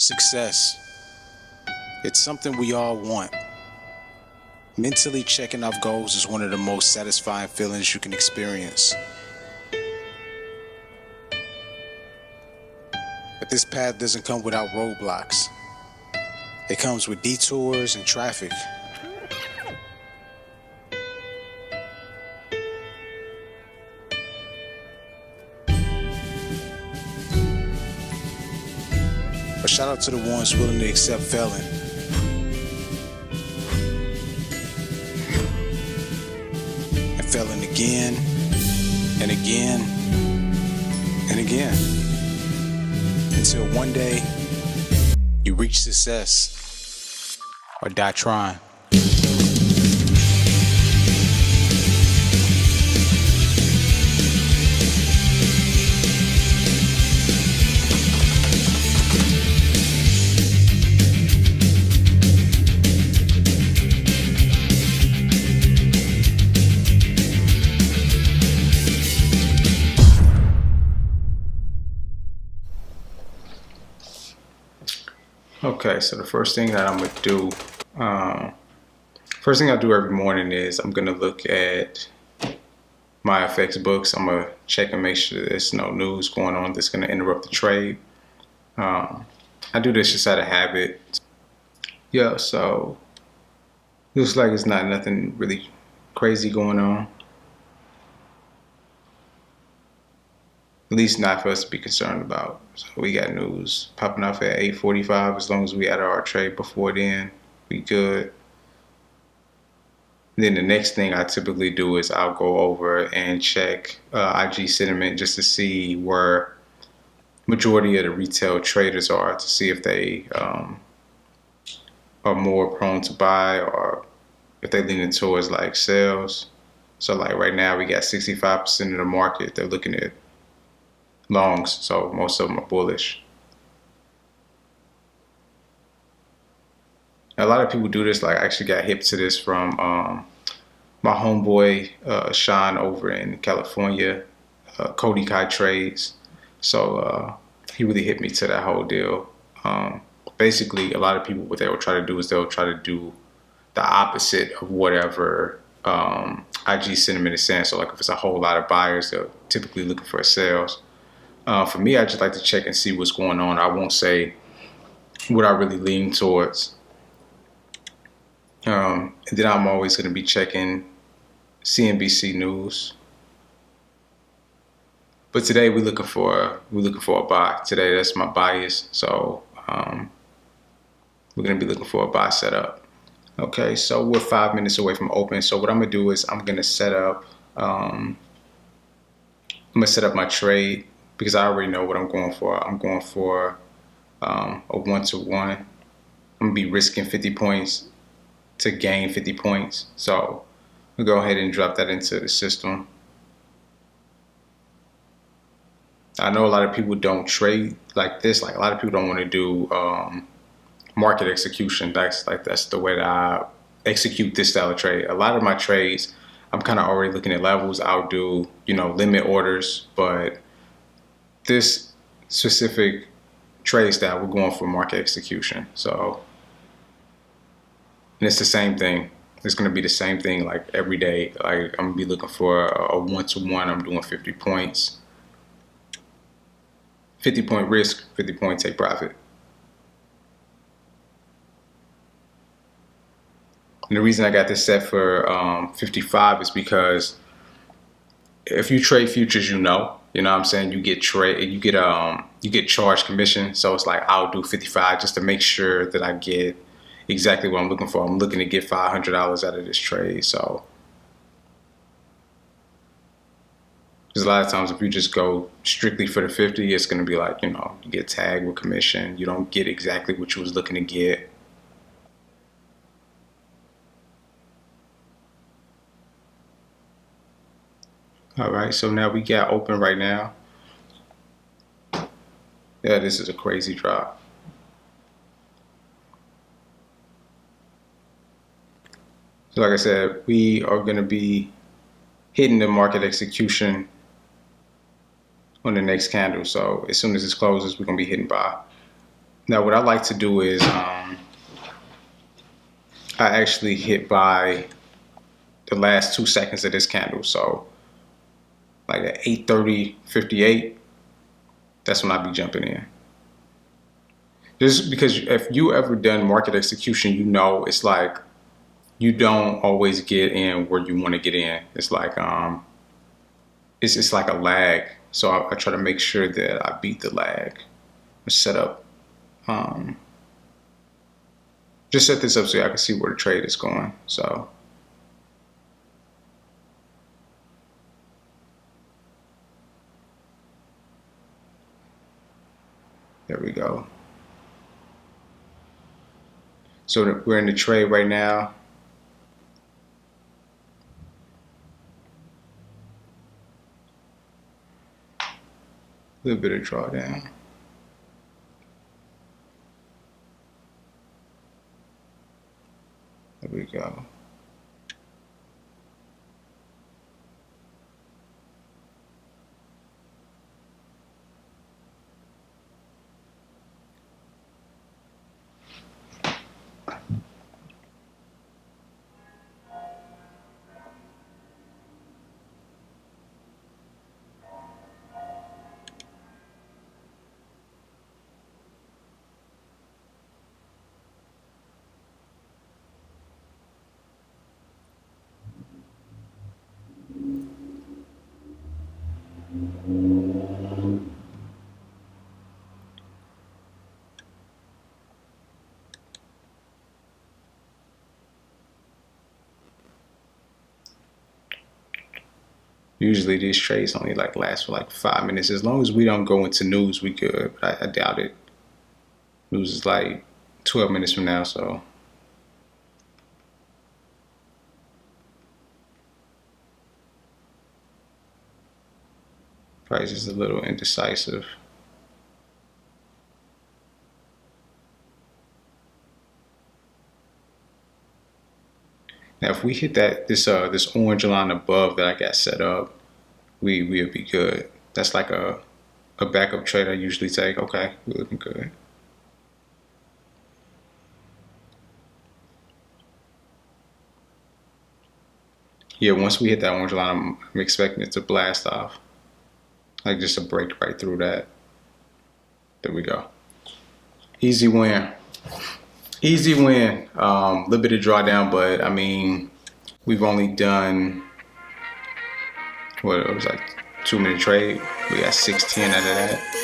Success. It's something we all want. Mentally checking off goals is one of the most satisfying feelings you can experience. But this path doesn't come without roadblocks. It comes with detours and traffic. But shout out to the ones willing to accept failing. And failing again and again and again. Until one day you reach success or die trying. Okay, so the first thing that I'm gonna do, first thing I do every morning is I'm gonna look at my FX books. I'm gonna check and make sure there's no news going on that's gonna interrupt the trade. I do this just out of habit. Yeah, so looks like it's not nothing really crazy going on. At least not for us to be concerned about. So we got news popping off at 8:45. As long as we out of our trade before then, we good. Then the next thing I typically do is I'll go over and check IG sentiment just to see where majority of the retail traders are, to see if they are more prone to buy or if they're leaning towards like sales. So like right now we got 65% of the market, they're looking at longs, so most of them are bullish. A lot of people do this. Like I actually got hip to this from my homeboy Sean over in California, Cody Kai Trades. So he really hit me to that whole deal. Basically, a lot of people, what they will try to do is they'll try to do the opposite of whatever IG sentiment is saying. So like if it's a whole lot of buyers, they're typically looking for sales. For me, I just like to check and see what's going on. I won't say what I really lean towards. And then I'm always going to be checking CNBC News. But today we're looking for a buy. Today that's my bias. So we're going to be looking for a buy setup. Okay, so we're 5 minutes away from open. So what I'm going to do is I'm going to set up. I'm going to set up my trade, because I already know what I'm going for. I'm going for a 1-to-1. I'm gonna be risking 50 points to gain 50 points. So we'll go ahead and drop that into the system. I know a lot of people don't trade like this. Like a lot of people don't want to do market execution. That's the way that I execute this style of trade. A lot of my trades, I'm kind of already looking at levels. I'll do, limit orders, but this specific trade style, we're going for market execution. So, and it's the same thing. It's going to be the same thing like every day. Like I'm going to be looking for a 1-to-1. I'm doing 50 points. 50 point risk, 50 point take profit. And the reason I got this set for 55 is because if you trade futures, you know what I'm saying, you get charged commission. So it's like I'll do 55 just to make sure that I get exactly what I'm looking for. I'm looking to get $500 out of this trade. So because a lot of times if you just go strictly for the 50, it's going to be like, you get tagged with commission. You don't get exactly what you was looking to get. All right, so now we got open right now. Yeah, this is a crazy drop. So like I said, we are going to be hitting the market execution on the next candle. So as soon as this closes, we're going to be hitting buy. Now, what I like to do is I actually hit by the last 2 seconds of this candle. So like at 8:30:58, that's when I be jumping in. Just because if you ever done market execution, you know it's like you don't always get in where you want to get in. It's like it's like a lag. So I try to make sure that I beat the lag. Set up just set this up so I can see where the trade is going. So there we go. So we're in the trade right now. A little bit of drawdown. There we go. Usually these trades only like last for like 5 minutes. As long as we don't go into news, we good. But I doubt it. News is like 12 minutes from now, so price is a little indecisive. Now, if we hit that this orange line above that I got set up, we'll be good. That's like a backup trade I usually take. Okay, we're looking good. Yeah, once we hit that orange line, I'm expecting it to blast off, like just a break right through that. There we go. Easy win. Easy win. Little bit of drawdown, but I mean, we've only done what it was like 2 minute trade. We got 610 out of that.